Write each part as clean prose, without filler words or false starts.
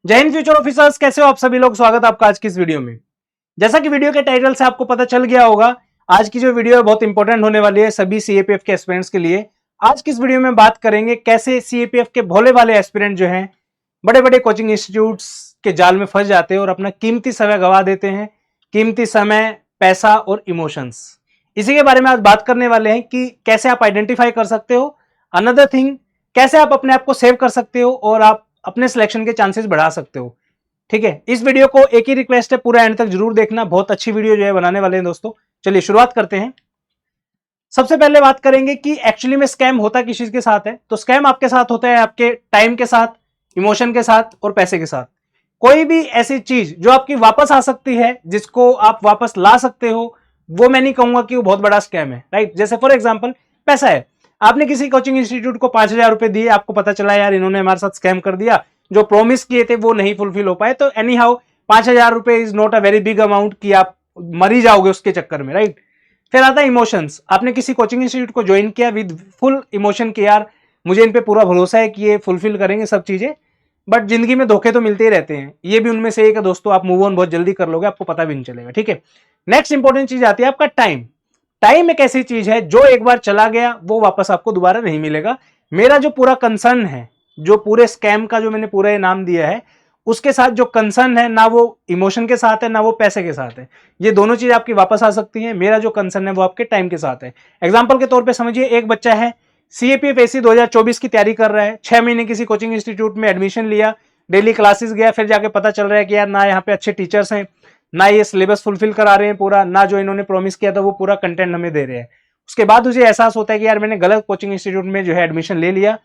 जय Hind future officers, कैसे हो आप सभी लोग। स्वागत है आपका आज की इस वीडियो में। जैसा कि वीडियो के टाइटल से आपको पता चल गया होगा, आज की जो वीडियो है बहुत इंपॉर्टेंट होने वाली है सभी सीएपीएफ के एस्पिरेंट्स के लिए। आज की इस वीडियो में बात करेंगे कैसे सीएपीएफ के भोले वाले एस्पिरेंट जो हैं बड़े बड़े कोचिंग इंस्टीट्यूट्स के जाल में फंस जाते हैं और अपना कीमती समय गवा देते हैं। कीमती समय, पैसा और इमोशंस, इसी के बारे में आज बात करने वाले हैं कि कैसे आप आइडेंटिफाई कर सकते हो। अनदर थिंग, कैसे आप अपने आप को सेव कर सकते हो और आप अपने सिलेक्शन के चांसेस बढ़ा सकते हो। ठीक है, इस वीडियो को एक ही रिक्वेस्ट है, पूरा एंड तक जरूर देखना, बहुत अच्छी वीडियो जो है बनाने वाले हैं दोस्तों। चलिए शुरुआत करते हैं। सबसे पहले बात करेंगे कि एक्चुअली में स्कैम होता किस चीज के साथ है। तो स्कैम आपके साथ होता है आपके टाइम के साथ, इमोशन के साथ और पैसे के साथ। कोई भी ऐसी चीज जो आपकी वापस आ सकती है, जिसको आप वापस ला सकते हो, वो मैं नहीं कहूंगा कि वो बहुत बड़ा स्कैम है। राइट, जैसे फॉर एग्जाम्पल पैसा है। आपने किसी कोचिंग इंस्टीट्यूट को 5,000 रुपए दिए, आपको पता चला यार इन्होंने हमारे साथ स्कैम कर दिया, जो प्रॉमिस किए थे वो नहीं फुलफिल हो पाए। तो एनी हाउ 5,000 रुपए is not a very big amount कि आप मरी जाओगे उसके चक्कर में। राइट, फिर आता है इमोशंस। आपने किसी कोचिंग इंस्टीट्यूट को ज्वाइन किया विद फुल इमोशन कि यार मुझे इन पे पूरा भरोसा है कि ये फुलफिल करेंगे सब चीजें, बट जिंदगी में धोखे तो मिलते ही रहते हैं। ये भी उनमें से एक है दोस्तों, आप मूव ऑन बहुत जल्दी कर लोगे, आपको पता भी नहीं चलेगा। ठीक है, नेक्स्ट इंपॉर्टेंट चीज आती है आपका टाइम। टाइम एक ऐसी चीज है जो एक बार चला गया वो वापस आपको दोबारा नहीं मिलेगा। मेरा जो पूरा कंसर्न है, जो पूरे स्कैम का जो मैंने पूरा ये नाम दिया है, उसके साथ जो कंसर्न है, ना वो इमोशन के साथ है ना वो पैसे के साथ है। ये दोनों चीज आपकी वापस आ सकती हैं। मेरा जो कंसर्न है वो आपके टाइम के साथ है। एग्जाम्पल के तौर पे समझिए, एक बच्चा है सीएपीएफ एसी 2024 की तैयारी कर रहा है, 6 महीने किसी कोचिंग इंस्टीट्यूट में एडमिशन लिया, डेली क्लासेस गया, फिर जाके पता चल रहा है कि यार ना यहाँ पे अच्छे टीचर्स हैं, ना ये सिलेबस फुलफिल करा रहे हैं पूरा, ना जो इन्होंने प्रॉमिस किया था वो पूरा कंटेंट हमें दे रहे हैं। उसके बाद मुझे एहसास होता है कि यार मैंने गलत कोचिंग इंस्टीट्यूट में जो है एडमिशन ले लिया।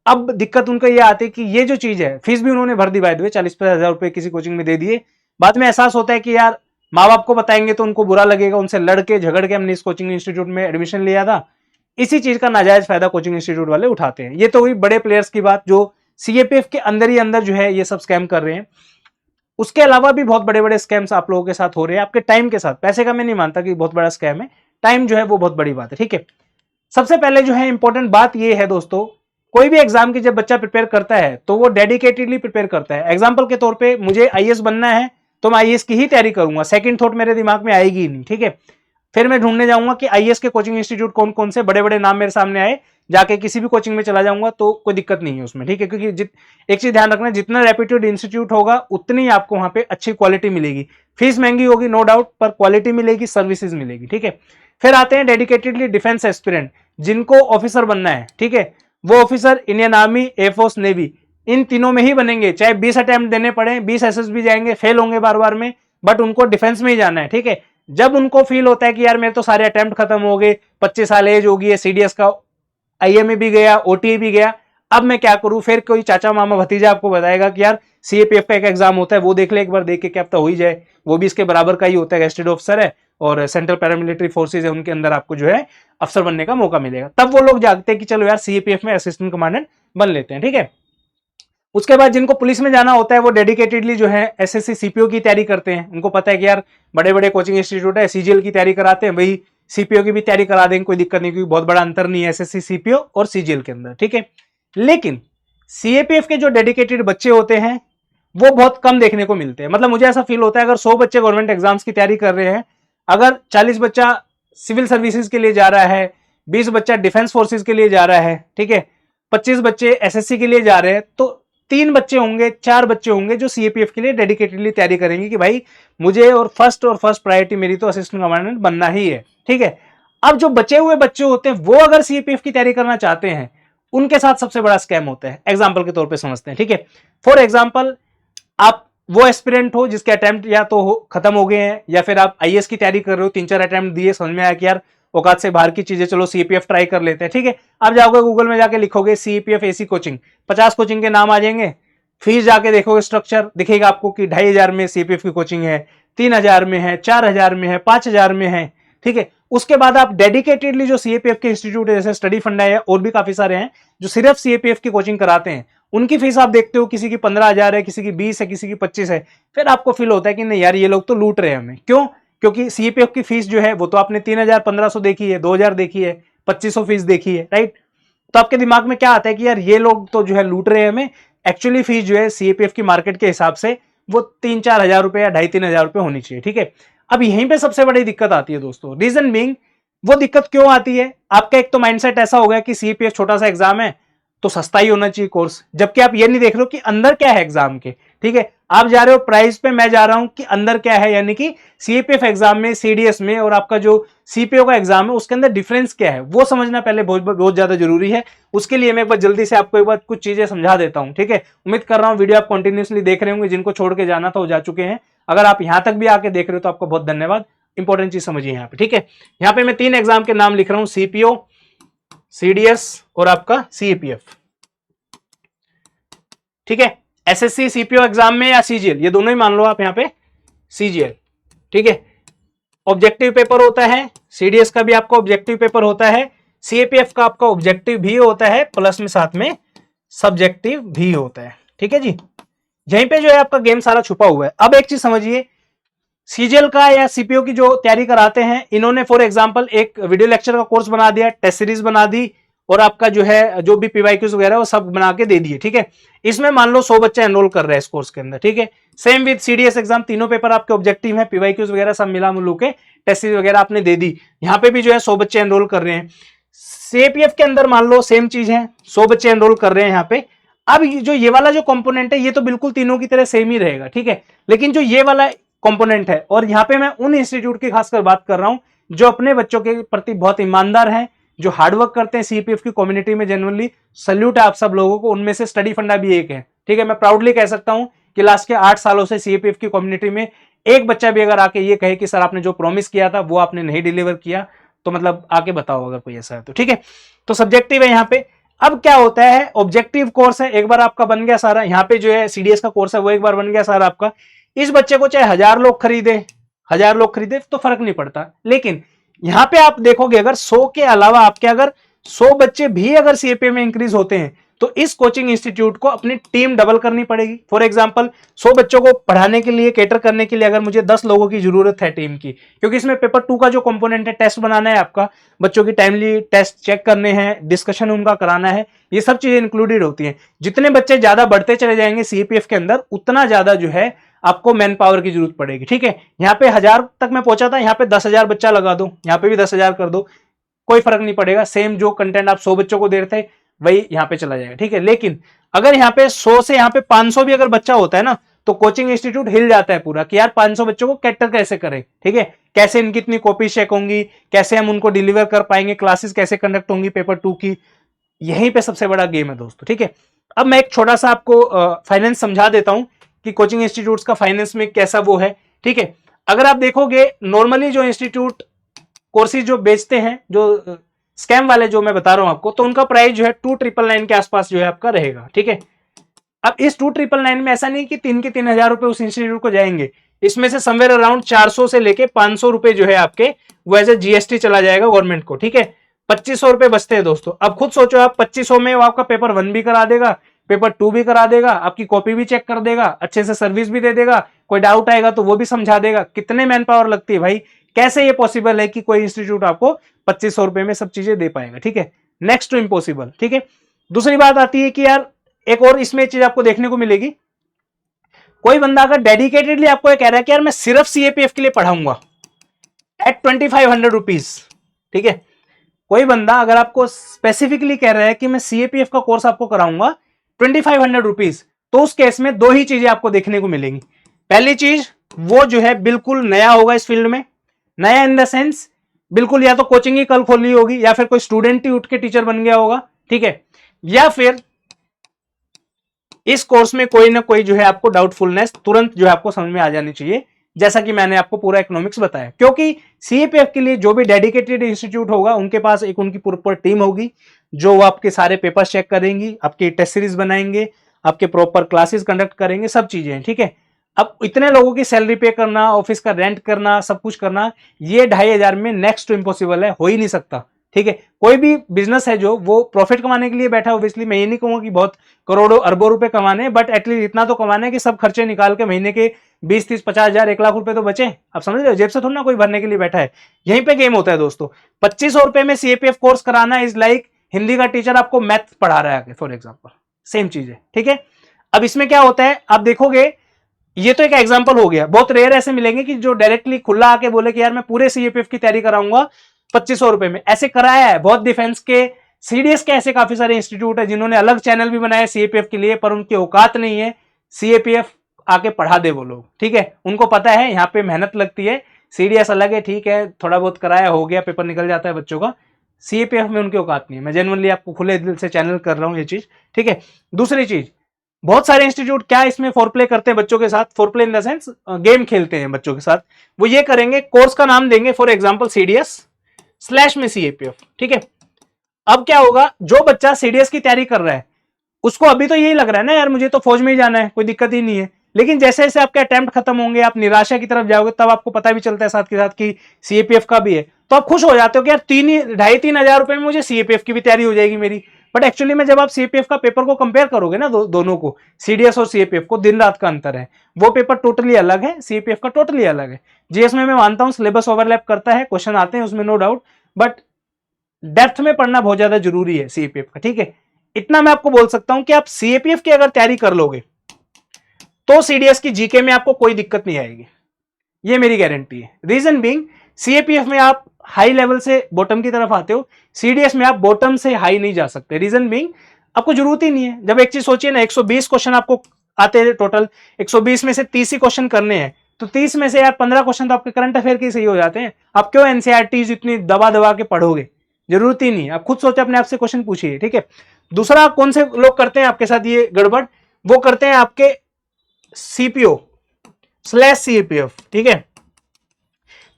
अब दिक्कत उनको ये आती है कि ये जो चीज है, फीस भी उन्होंने भर दी, बाय द वे 40-50 हजार रुपए किसी कोचिंग में दे दिए। बाद में एहसास होता है कि यार माँ बाप को बताएंगे तो उनको बुरा लगेगा, उनसे लड़के झगड़ के हमने इस कोचिंग इंस्टीट्यूट में एडमिशन लिया था। इसी चीज का नाजायज फायदा कोचिंग इंस्टीट्यूट वाले उठाते हैं। ये तो हुई बड़े प्लेयर्स की बात जो सीएपीएफ के अंदर ही अंदर जो है ये सब स्कैम कर रहे हैं। उसके अलावा भी बहुत बड़े बड़े स्कैम्स आप लोगों के साथ हो रहे हैं आपके टाइम के साथ। पैसे का मैं नहीं मानता कि बहुत बड़ा स्कैम है, टाइम जो है वो बहुत बड़ी बात है। ठीक है, सबसे पहले जो है इंपॉर्टेंट बात ये है दोस्तों, कोई भी एग्जाम की जब बच्चा प्रिपेयर करता है तो वो डेडिकेटेडली प्रिपेयर करता है। एग्जाम्पल के तौर पे मुझे आईएएस बनना है तो मैं आईएएस की ही तैयारी करूंगा, सेकंड थॉट मेरे दिमाग में आएगी ही नहीं। ठीक है, फिर मैं ढूंढने जाऊंगा कि आईएएस के कोचिंग इंस्टीट्यूट कौन कौन से, बड़े बड़े नाम मेरे सामने आए, जाके किसी भी कोचिंग में चला जाऊंगा तो कोई दिक्कत नहीं है उसमें। ठीक है, क्योंकि एक चीज ध्यान रखना, जितना रेप्यूटेड इंस्टीट्यूट होगा उतनी आपको वहां पे अच्छी क्वालिटी मिलेगी। फीस महंगी होगी नो डाउट, पर क्वालिटी मिलेगी, सर्विसेज मिलेगी। ठीक है, फिर आते हैं डेडिकेटेडली डिफेंस एस्पिरेंट, जिनको ऑफिसर बनना है। ठीक है, वो officer Indian army, air force, navy, इन तीनों में ही बनेंगे, चाहे 20 अटेम्प्ट देने पड़े, 20 एसएसबी जाएंगे, फेल होंगे बार बार में, बट उनको डिफेंस में ही जाना है। ठीक है, जब उनको फील होता है कि यार मेरे तो सारे अटेम्प्ट खत्म हो गए, 25 साल एज होगी है, सीडीएस का आईएमए भी गया, ओटीए भी गया, अब मैं क्या करूं, फिर कोई चाचा मामा भतीजा आपको बताएगा कि यार सीएपीएफ का एक एग्जाम होता है, वो देख ले एक बार, देख के क्या पता हो ही जाए, वो भी इसके बराबर का ही होता है, गेस्टेड ऑफिसर है और सेंट्रल पैरामिलिट्री फोर्सेज है, उनके अंदर आपको जो है अफसर बनने का मौका मिलेगा। तब वो लोग जागते हैं कि चलो यार सीएपीएफ में असिस्टेंट कमांडेंट बन लेते हैं। ठीक है, उसके बाद जिनको पुलिस में जाना होता है वो डेडिकेटेडली जो है एसएससी सीपीओ की तैयारी करते हैं। उनको पता है कि यार बड़े बड़े कोचिंग इंस्टीट्यूट है, सीजीएल की तैयारी कराते हैं, वही सीपीओ की भी तैयारी करा देंगे, कोई दिक्कत नहीं, क्योंकि बहुत बड़ा अंतर नहीं है एसएससी सीपीओ और सीजीएल के अंदर। ठीक है, लेकिन सीएपीएफ के जो डेडिकेटेड बच्चे होते हैं वो बहुत कम देखने को मिलते हैं। मतलब मुझे ऐसा फील होता है, अगर 100 बच्चे गवर्नमेंट एग्जाम्स की तैयारी कर रहे हैं, अगर 40 बच्चा सिविल सर्विसेज के लिए जा रहा है, 20 बच्चा डिफेंस फोर्सेज के लिए जा रहा है, ठीक है, 25 बच्चे एसएससी के लिए जा रहे हैं, तो 3 बच्चे होंगे, 4 बच्चे होंगे जो सीएपीएफ के लिए डेडिकेटेडली तैयारी करेंगे कि भाई मुझे और फर्स्ट प्रायोरिटी मेरी तो असिस्टेंट कमांडेंट बनना ही है। ठीक है, अब जो बचे हुए बच्चे होते हैं वो अगर सीएपीएफ की तैयारी करना चाहते हैं, उनके साथ सबसे बड़ा स्कैम होता है। एग्जाम्पल के तौर पे समझते हैं। ठीक है, फॉर एग्जाम्पल आप वो एस्पिरेंट हो जिसके अटेम्प्ट या तो खत्म हो गए हैं, या फिर आप आईएएस की तैयारी कर रहे हो, 3-4 अटेम्प्ट दिए, समझ में आया कि यार औकात से बाहर की चीजें, चलो सीपीएफ ट्राई कर लेते हैं। ठीक है, आप जाओगे गूगल में जाके लिखोगे सीपीएफ एसी कोचिंग, 50 कोचिंग के नाम आ जाएंगे, फीस जाके देखोगे, स्ट्रक्चर दिखेगा आपको कि 2,500 में सीपीएफ की कोचिंग है, 3,000 में है, 4,000 में है, 5,000 में है। ठीक है, उसके बाद आप डेडिकेटेडली जो सीएपीएफ के इंस्टीट्यूट है, जैसे स्टडी फंड है और भी काफी सारे हैं जो सिर्फ सीएपीएफ की कोचिंग कराते हैं, उनकी फीस आप देखते हो, किसी की 15,000 है, किसी की 20 है, किसी की 25 है। फिर आपको फील होता है कि नहीं यार ये लोग तो लूट रहे हैं हमें। क्यों? क्योंकि सीपीएफ की फीस जो है वो तो आपने 3,000 1,500 देखी है, 2,000 देखी है, 2,500 फीस देखी है। राइट, तो आपके दिमाग में क्या आता है कि यार ये लोग तो जो है लूट रहे हैं हमें, एक्चुअली फीस जो है सीएपीएफ की मार्केट के हिसाब से वो 3-4 हजार रुपए या 2.5-3 हजार रुपए होनी चाहिए, ठीक है। अब यहीं पे सबसे बड़ी दिक्कत आती है दोस्तों। रीजन बीइंग, वो दिक्कत क्यों आती है, आपका एक तो माइंडसेट ऐसा हो गया कि सीएपीएफ छोटा सा एग्जाम है तो सस्ता ही होना चाहिए कोर्स, जबकि आप ये नहीं देख रहे हो कि अंदर क्या है एग्जाम के, ठीक है। आप जा रहे हो प्राइस पे, मैं जा रहा हूं कि अंदर क्या है, यानी कि सीएपीएफ एग्जाम में, सीडीएस में और आपका जो सीपीओ का एग्जाम है उसके अंदर डिफरेंस क्या है वो समझना पहले बहुत ज्यादा जरूरी है। उसके लिए मैं एक बार जल्दी से आपको एक बार कुछ चीजें समझा देता हूं, ठीक है। उम्मीद कर रहा हूं वीडियो आप कंटिन्यूसली देख रहे होंगे, जिनको छोड़ के जाना था वो जा चुके हैं। अगर आप यहां तक भी आके देख रहे हो तो आपको बहुत धन्यवाद। इंपॉर्टेंट चीज समझिए यहाँ पे, ठीक है। यहाँ पे मैं 3 एग्जाम के नाम लिख रहा हूं, सीपीओ, सीडीएस और आपका सीएपीएफ, ठीक है। एसएससी सीपीओ एग्जाम में या सीजीएल, ये दोनों ही मान लो आप यहाँ पे सीजीएल, ठीक है। ऑब्जेक्टिव पेपर होता है, सीडीएस का भी आपका ऑब्जेक्टिव पेपर होता है, सीएपीएफ का आपका ऑब्जेक्टिव भी होता है, प्लस में साथ में सब्जेक्टिव भी होता है, ठीक है जी। यहीं पे जो है आपका गेम सारा छुपा हुआ है। अब एक चीज समझिए, सीजीएल का या सीपीओ की जो तैयारी कराते हैं, इन्होंने फॉर एग्जांपल एक वीडियो लेक्चर का कोर्स बना दिया, टेस्ट सीरीज बना दी और आपका जो है जो भी पीवाईक्यूज वगैरह वो सब बना के दे दिए, ठीक है। इसमें मान लो 100 बच्चे एनरोल कर रहे हैं इस कोर्स के अंदर, ठीक है। सेम विद सीडीएस एग्जाम, तीनों पेपर आपके ऑब्जेक्टिव है, पीवाईक्यूज वगैरह सब मिला मिलू के टेस्ट सीरीज वगैरह आपने दे दी। यहाँ पे भी जो है 100 बच्चे एनरोल कर रहे हैं। सीएपीएफ के अंदर मान लो सेम चीज है, 100 बच्चे एनरोल कर रहे हैं यहाँ पे। अब जो ये वाला जो कंपोनेंट है ये तो बिल्कुल तीनों की तरह सेम ही रहेगा, ठीक है। लेकिन जो ये वाला कंपोनेंट है, और यहाँ पे मैं उन इंस्टीट्यूट की खासकर बात कर रहा हूं जो अपने बच्चों के प्रति बहुत ईमानदार हैं, जो हार्डवर्क करते हैं सीपीएफ की कम्युनिटी में। जनरली सल्यूट है आप सब लोगों को, उनमें से स्टडी फंडा भी एक है, ठीक है। मैं प्राउडली कह सकता हूं कि लास्ट के 8 सालों से सीपीएफ की कम्युनिटी में एक बच्चा भी अगर आके ये कहे कि सर आपने जो प्रॉमिस किया था वो आपने नहीं डिलीवर किया, तो मतलब आके बताओ अगर कोई ऐसा है तो, ठीक है। तो सब्जेक्टिव है यहाँ पे। अब क्या होता है, ऑब्जेक्टिव कोर्स है, एक बार आपका बन गया सारा। यहाँ पे जो है सीडीएस का कोर्स है वो एक बार बन गया सारा आपका। इस बच्चे को चाहे 1000 लोग खरीदे तो फर्क नहीं पड़ता। लेकिन यहां पे आप देखोगे अगर 100 के अलावा आपके अगर 100 बच्चे भी अगर सीएपीएफ में इंक्रीज होते हैं तो इस कोचिंग इंस्टीट्यूट को अपनी टीम डबल करनी पड़ेगी। फॉर एग्जांपल 100 बच्चों को पढ़ाने के लिए, केटर करने के लिए अगर मुझे 10 लोगों की जरूरत है टीम की, क्योंकि इसमें पेपर 2 का जो कंपोनेंट है, टेस्ट बनाना है आपका, बच्चों की टाइमली टेस्ट चेक करने हैं, डिस्कशन उनका कराना है, ये सब चीजें इंक्लूडेड होती हैं। जितने बच्चे ज्यादा बढ़ते चले जाएंगे सीएपीएफ के अंदर, उतना ज्यादा जो है आपको मैन पावर की जरूरत पड़ेगी, ठीक है। यहाँ पे 1000 तक मैं पहुंचा था, यहाँ पे 10,000 बच्चा लगा दो, यहाँ पे भी 10,000 कर दो, कोई फर्क नहीं पड़ेगा। सेम जो कंटेंट आप 100 बच्चों को दे रहे थे वही यहाँ पे चला जाएगा, ठीक है। लेकिन अगर यहाँ पे 100 से यहाँ पे 500 भी अगर बच्चा होता है ना, तो कोचिंग इंस्टीट्यूट हिल जाता है पूरा कि यार 500 बच्चों को कैटर कैसे करें, ठीक है। कैसे इनकी इतनी कॉपी चेक होंगी, कैसे हम उनको डिलीवर कर पाएंगे, क्लासेस कैसे कंडक्ट होंगी पेपर 2 की। यहीं पे सबसे बड़ा गेम है दोस्तों, ठीक है। अब मैं एक छोटा सा आपको फाइनेंस समझा देता हूं कि कोचिंग इंस्टीट्यूट्स का फाइनेंस में कैसा वो है, ठीक है। अगर आप देखोगे नॉर्मली जो इंस्टीट्यूट कोर्सेज जो बेचते हैं, जो स्कैम वाले जो मैं बता रहा हूं आपको, तो उनका प्राइस जो है 2,999 के आसपास जो है आपका रहेगा, ठीक है। अब इस 2,999 में ऐसा नहीं कि 3,000 रुपए उस इंस्टीट्यूट को जाएंगे, इसमें से समवेयर अराउंड 400 से लेके 500 रुपए जो है आपके वो एज ए जीएसटी चला जाएगा गवर्नमेंट को, ठीक है। 2500 रुपए बचते हैं दोस्तों। अब खुद सोचो आप 2500 में वो आपका पेपर 1 भी करा देगा, पेपर 2 भी करा देगा, आपकी कॉपी भी चेक कर देगा, अच्छे से सर्विस भी दे देगा, कोई डाउट आएगा तो वो भी समझा देगा। कितने मैन पावर लगती है भाई, कैसे ये पॉसिबल है कि कोई इंस्टीट्यूट आपको 2500 रुपए में सब चीजें दे पाएगा, ठीक है। नेक्स्ट टू इम्पॉसिबल, ठीक है। दूसरी बात आती है कि यार एक और इसमें चीज आपको देखने को मिलेगी, कोई बंदा अगर डेडिकेटेडली आपको ये कह रहा है कि यार मैं सिर्फ सीएपीएफ के लिए पढ़ाऊंगा एट 2500 रुपीज, ठीक है। कोई बंदा अगर आपको स्पेसिफिकली कह रहा है कि मैं सीएपीएफ का कोर्स आपको कराऊंगा 2500 रुपीज, तो उस केस में 2 ही चीजें आपको देखने को मिलेंगी। पहली चीज, वो जो है बिल्कुल नया होगा इस फील्ड में, नया इन द सेंस बिल्कुल या तो कोचिंग ही कल खोली होगी, या फिर कोई स्टूडेंट ही उठ के टीचर बन गया होगा, ठीक है। या फिर इस कोर्स में कोई ना कोई जो है आपको डाउटफुलनेस तुरंत जो है आपको समझ में आ जानी चाहिए, जैसा कि मैंने आपको पूरा इकोनॉमिक्स बताया। क्योंकि सीएपीएफ के लिए जो भी डेडिकेटेड इंस्टीट्यूट होगा, उनके पास एक उनकी प्रॉपर टीम होगी जो वो आपके सारे पेपर चेक करेंगी, आपकी टेस्ट सीरीज बनाएंगे, आपके प्रॉपर क्लासेस कंडक्ट करेंगे, सब चीजें हैं, ठीक है। अब इतने लोगों की सैलरी पे करना, ऑफिस का रेंट करना, सब कुछ करना, ये 2500 में नेक्स्ट टू इम्पॉसिबल है, हो ही नहीं सकता, ठीक है। कोई भी बिजनेस है जो वो प्रॉफिट कमाने के लिए बैठा है, ऑब्वियसली मैं ये नहीं कहूंगा कि बहुत करोड़ों अरबों रुपए कमाने, बट एटलीस्ट इतना तो कमाना है कि सब खर्चे निकाल के महीने के 20, 30, 50 हजार, 1 लाख रुपए तो बचे। आप समझ रहे हो, जेब से थोड़ा ना कोई भरने के लिए बैठा है। यहीं पे गेम होता है दोस्तों। 2500 रुपए में सीएपीएफ कोर्स कराना इज लाइक हिंदी का टीचर आपको मैथ पढ़ा रहा है फॉर एग्जाम्पल, सेम चीज है, ठीक है। अब इसमें क्या होता है, आप देखोगे, ये तो एक एग्जांपल हो गया, बहुत रेयर ऐसे मिलेंगे कि जो डायरेक्टली खुला आके बोले कि यार मैं पूरे सीएपीएफ की तैयारी कराऊंगा 2500 रुपए में। ऐसे कराया है बहुत, डिफेंस के, सीडीएस के ऐसे काफी सारे इंस्टीट्यूट है जिन्होंने अलग चैनल भी बनाया सीएपीएफ के लिए, पर उनकी औकात नहीं है सीएपीएफ आके पढ़ा दे वो लोग, ठीक है। उनको पता है यहाँ पे मेहनत लगती है, सीडीएस अलग है, ठीक है, थोड़ा बहुत कराया हो गया, पेपर निकल जाता है बच्चों का, सीएपीएफ में उनकी औकात नहीं है। मैं जेन्युइनली आपको खुले दिल से चैनल कर रहा हूं ये चीज, ठीक है। दूसरी चीज, बहुत सारे इंस्टीट्यूट क्या इसमें फोरप्ले करते हैं बच्चों के साथ, foreplay in the sense game खेलते हैं बच्चों के साथ। वो ये करेंगे, कोर्स का नाम देंगे फॉर एग्जांपल सीडीएस स्लैश में सीएपीएफ, ठीक है। अब क्या होगा, जो बच्चा सीडीएस की तैयारी कर रहा है उसको अभी तो यही लग रहा है ना यार मुझे तो फौज में ही जाना है, कोई दिक्कत ही नहीं है। लेकिन जैसे जैसे आपके अटेम्प्ट खत्म होंगे, आप निराशा की तरफ जाओगे, तब आपको पता भी चलता है साथ के साथ कि सीएपीएफ का भी है, तो आप खुश हो जाते हो कि यार 2,500-3,000 रुपए में मुझे सीएपीएफ की भी तैयारी हो जाएगी मेरी। बट एक्चुअली में जब आप सीएपीएफ का पेपर को कंपेयर करोगे ना, दोनों को, सीडीएस और सीएपीएफ को, दिन रात का अंतर है। वो पेपर टोटली अलग है, सीएपीएफ का टोटली अलग है। जीएस में मैं मानता हूं सिलेबस ओवरलैप करता है, क्वेश्चन आते हैं उसमें नो डाउट, बट डेप्थ में पढ़ना बहुत ज्यादा जरूरी है सीएपीएफ का, ठीक है। इतना मैं आपको बोल सकता हूं कि आप सीएपीएफ की अगर तैयारी कर लोगे तो सीडीएस की जीके में आपको कोई दिक्कत नहीं आएगी, ये मेरी गारंटी है। रीजन बीइंग, सीएपीएफ में आप हाई लेवल से बॉटम की तरफ आते हो, सीडीएस में आप बॉटम से हाई नहीं जा सकते। रीजन बीइंग, आपको जरूरत ही नहीं है। जब एक चीज सोचिए ना, 120 क्वेश्चन आपको आते हैं टोटल, 120 में से 30 ही क्वेश्चन करने हैं, तो 30 में से यार 15 क्वेश्चन तो आपके करंट अफेयर के सही हो जाते हैं। आप क्यों एनसीईआरटी इतनी दबा दबा के पढ़ोगे, जरूरत ही नहीं। आप खुद सोचे, अपने आप से क्वेश्चन पूछिए, ठीक है। दूसरा, कौन से लोग करते हैं आपके साथ ये गड़बड़, वो करते हैं आपके सीपीओ स्लैश सीएपीएफ, ठीक है।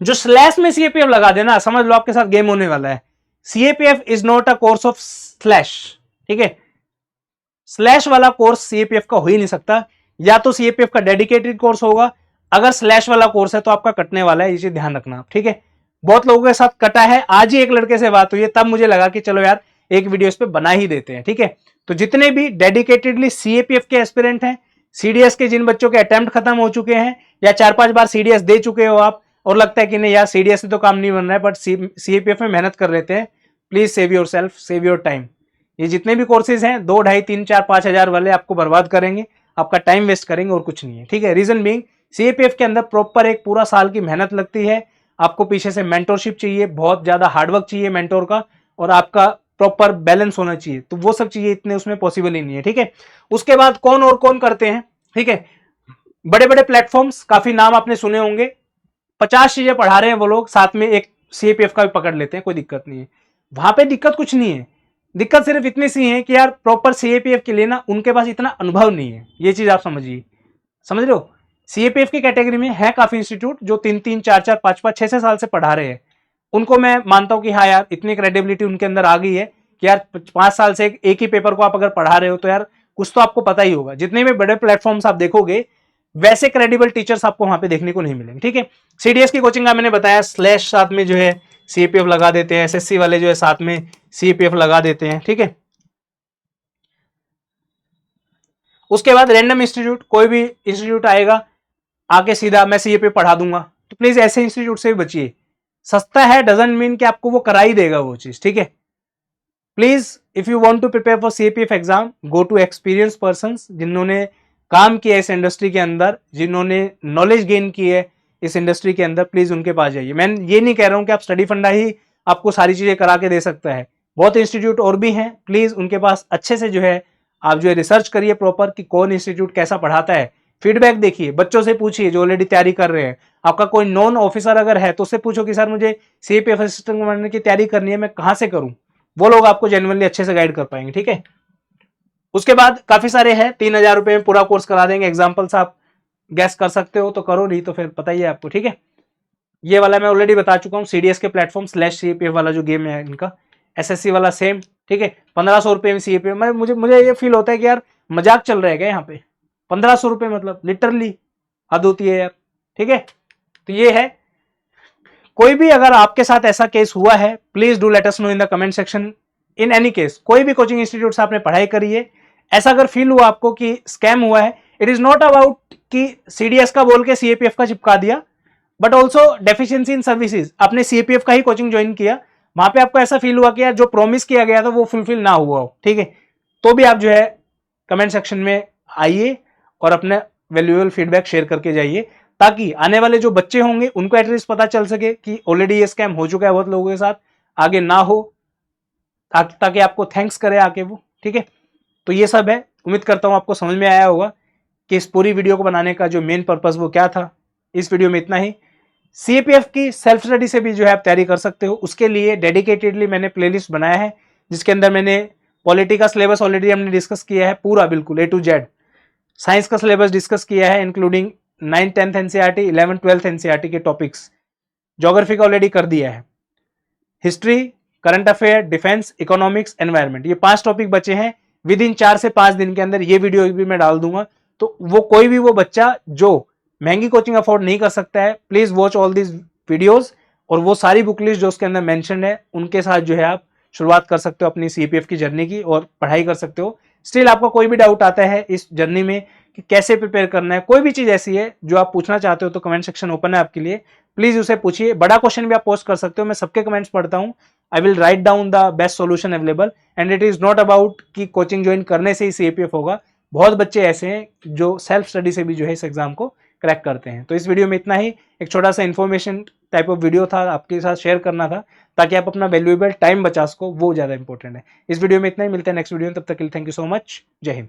जो स्लैश में सीएपीएफ लगा देना, समझ लो आपके साथ गेम होने वाला है। CAPF is not a course of slash, ठीक है। स्लैश वाला कोर्स सीएपीएफ का हो ही नहीं सकता, या तो सीएपीएफ का डेडिकेटेड कोर्स होगा, अगर स्लैश वाला कोर्स है तो आपका कटने वाला है, ये चीज ध्यान रखना, ठीक है। बहुत लोगों के साथ कटा है, आज ही एक लड़के से बात हुई है, तब मुझे लगा कि चलो यार एक वीडियो इस पे बना ही देते हैं, ठीक है। तो जितने भी डेडिकेटेडली सीएपीएफ के एस्पिरेंट हैं, सीडीएस के जिन बच्चों के अटेम्प्ट खत्म हो चुके हैं, या 4-5 बार सीडीएस दे चुके हो आप, और लगता है कि नहीं यार सीडीएस से तो काम नहीं बन रहा है, बट सीएपीएफ में मेहनत कर लेते हैं, please save your self, save your time. ये जितने भी कोर्सेज हैं 2, 2.5, 3, 4, 5 हजार वाले आपको बर्बाद करेंगे, आपका टाइम वेस्ट करेंगे और कुछ नहीं है, ठीक है। रीजन बीइंग, सीएपीएफ के अंदर प्रॉपर एक पूरा साल की मेहनत लगती है, आपको पीछे से मेंटोरशिप चाहिए, बहुत ज्यादा हार्डवर्क चाहिए मेंटोर का, और आपका प्रॉपर बैलेंस होना चाहिए, तो वो सब चीजें इतने उसमें पॉसिबल ही नहीं है, ठीक है। उसके बाद कौन और कौन करते हैं, ठीक है। बड़े बड़े प्लेटफॉर्म्स, काफी नाम आपने सुने होंगे, 50 चीजें पढ़ा रहे हैं वो लोग, साथ में एक सीएपीएफ का भी पकड़ लेते हैं, कोई दिक्कत नहीं है। वहां पे दिक्कत कुछ नहीं है, दिक्कत सिर्फ इतनी सी है कि यार प्रॉपर सीएपीएफ के लिए ना उनके पास इतना अनुभव नहीं है, ये चीज आप समझिए, समझ रहे हो। सीएपीएफ की कैटेगरी में है काफी इंस्टीट्यूट जो 3-3, 4-4, 5-5, 6-6 साल से पढ़ा रहे हैं, उनको मैं मानता हूं कि हाँ यार इतनी क्रेडिबिलिटी उनके अंदर आ गई है कि यार 5 साल से एक ही पेपर को आप अगर पढ़ा रहे हो तो यार कुछ तो आपको पता ही होगा। जितने भी बड़े प्लेटफॉर्म्स आप देखोगे, वैसे क्रेडिबल टीचर्स आपको वहां पे देखने को नहीं मिलेंगे, ठीक है। सीडीएस की कोचिंग का मैंने बताया, स्लैश साथ में जो है सीपीएफ लगा देते हैं, एसएससी वाले जो है साथ में सीपीएफ लगा देते हैं, ठीक है। उसके बाद रैंडम इंस्टीट्यूट, कोई भी इंस्टीट्यूट आएगा आके सीधा मैं सीएपीएफ पढ़ा दूंगा, तो प्लीज ऐसे इंस्टीट्यूट से भी बचिए। सस्ता है डजंट मीन कि आपको वो करा ही देगा वो चीज, ठीक है। Please if you want to prepare for CAPF exam, go to experience persons, जिन्होंने काम किया इस इंडस्ट्री के अंदर, जिन्होंने नॉलेज गेन की है इस इंडस्ट्री के अंदर, प्लीज उनके पास जाइए। मैं ये नहीं कह रहा हूं कि आप स्टडी फंडा ही आपको सारी चीजें करा के दे सकता है, बहुत इंस्टीट्यूट और भी हैं, प्लीज उनके पास अच्छे से जो है आप जो है रिसर्च करिए प्रॉपर कि कौन इंस्टीट्यूट कैसा पढ़ाता है, फीडबैक देखिए, बच्चों से पूछिए जो ऑलरेडी तैयारी कर रहे हैं। आपका कोई नॉन ऑफिसर अगर है तो उससे पूछो कि सर मुझे सीएपीएफ असिस्टेंट बनने की तैयारी करनी है, मैं कहां से करूं, वो लोग आपको जेन्युइनली अच्छे से गाइड कर पाएंगे, ठीक है। उसके बाद काफी सारे हैं, 3,000 रुपए में पूरा कोर्स करा देंगे। एग्जाम्पल्स आप गैस कर सकते हो तो करो, नहीं तो फिर पता ही है आपको, ठीक है। ये वाला मैं ऑलरेडी बता चुका हूँ, सीडीएस के प्लेटफॉर्म स्लैश सीएपीएफ वाला जो गेम है इनका, एसएससी वाला सेम, ठीक है। 1500 रुपए में सीएपीएफ, मुझे ये फील होता है कि यार मजाक चल रहा है क्या यहाँ पे, 1500 रुपए मतलब लिटरली हद होती है यार, ठीक है। तो ये है, कोई भी अगर आपके साथ ऐसा केस हुआ है, please do let us know in the comment section. In any case, कोई भी कोचिंग इंस्टीट्यूट से आपने पढ़ाई करी है, ऐसा अगर फील हुआ आपको कि स्कैम हुआ है, इट इज नॉट अबाउट कि सीडीएस का बोल के सीएपीएफ का चिपका दिया, but also deficiency in services, आपने सीएपीएफ का ही कोचिंग ज्वाइन किया, वहां पे आपको ऐसा फील हुआ कि यार जो प्रॉमिस किया गया था वो फुलफिल ना हुआ हो, ठीक है, तो भी आप जो है कमेंट सेक्शन में आइए और अपना वैल्यूएबल फीडबैक शेयर करके जाइए, ताकि आने वाले जो बच्चे होंगे उनको एटलीस्ट पता चल सके कि ऑलरेडी ये स्कैम हो चुका है बहुत लोगों के साथ, आगे ना हो, ताकि आपको थैंक्स करे आके वो। ठीक है, तो ये सब है। उम्मीद करता हूं आपको समझ में आया होगा कि इस पूरी वीडियो को बनाने का जो मेन पर्पस वो क्या था। इस वीडियो में इतना ही। सीएपीएफ की सेल्फ स्टडी से भी जो है आप तैयारी कर सकते हो, उसके लिए डेडिकेटेडली मैंने प्लेलिस्ट बनाया है, जिसके अंदर मैंने पॉलिटी का सिलेबस ऑलरेडी हमने डिस्कस किया है पूरा, बिल्कुल A to Z। साइंस का सिलेबस डिस्कस किया है including 9th 10th NCERT, 11th 12th NCERT के टॉपिक्स। ज्योग्राफी का ऑलरेडी कर दिया है। History, current affair, defence, economics, environment, ये 5 टॉपिक बचे हैं। विद इन 4 से 5 दिन के अंदर ये वीडियो भी मैं डाल दूंगा। तो वो कोई भी वो बच्चा जो महंगी कोचिंग अफोर्ड नहीं कर सकता है, please watch all this videos, और वो सारी बुक लिस्ट जो उसके अंदर मेंशन है उनके साथ जो है आप शुरुआत कर सकते हो अपनी सीपीएफ की जर्नी की, और पढ़ाई कर सकते हो। स्टिल आपका कोई भी डाउट आता है इस जर्नी में कि कैसे प्रिपेयर करना है, कोई भी चीज ऐसी है जो आप पूछना चाहते हो, तो कमेंट सेक्शन ओपन है आपके लिए, प्लीज उसे पूछिए। बड़ा क्वेश्चन भी आप पोस्ट कर सकते हो, मैं सबके कमेंट्स पढ़ता हूँ। I will write down the best solution available, and it is not about कि कोचिंग ज्वाइन करने से ही सीएपीएफ होगा। बहुत बच्चे ऐसे हैं जो सेल्फ स्टडी से भी जो है इस एग्जाम को क्रैक करते हैं। तो इस वीडियो में इतना ही, एक छोटा सा इन्फॉर्मेशन टाइप ऑफ वीडियो था, आपके साथ शेयर करना था ताकि आप अपना वैल्यूएबल टाइम बचा सको, वो ज्यादा इंपॉर्टेंट है। इस वीडियो में इतना ही, मिलते हैं नेक्स्ट वीडियो में, तब तक के लिए थैंक यू सो मच, जय हिंद।